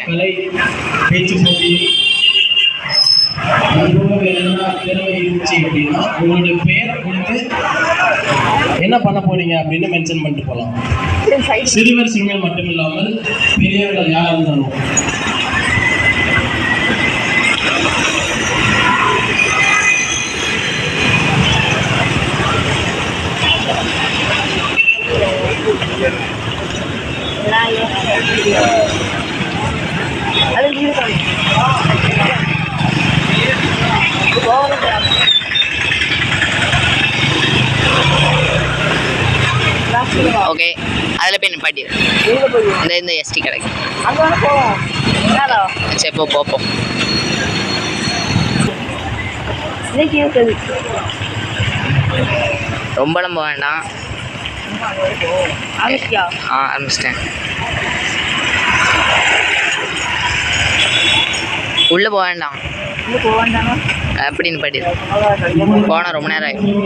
கலை பேச்சு போட்டி அனுபவம் என்ன திறமை இருந்துச்சு அப்படின்னா உங்களுடைய பெயரை கொடுத்து என்ன பண்ண போறீங்க அப்படின்னு மென்ஷன் பண்ணிட்டு போகலாம். சிறுவர் சிறுமிகள் மட்டும் இல்லாமல் பெரியவர்கள் யாராக இருந்தாலும். ஓகே, அதில் போய் நிப்பாட்டி இந்த எஸ்டி கடைக்கு சரி போப்போம். ரொம்ப நம்ப வேண்டாம். ஆரம்பிச்சிட்டேன். உள்ளே போக வேண்டாம் அப்படின்னு பாட்டி போனால் ரொம்ப நேரம் ஆகும்.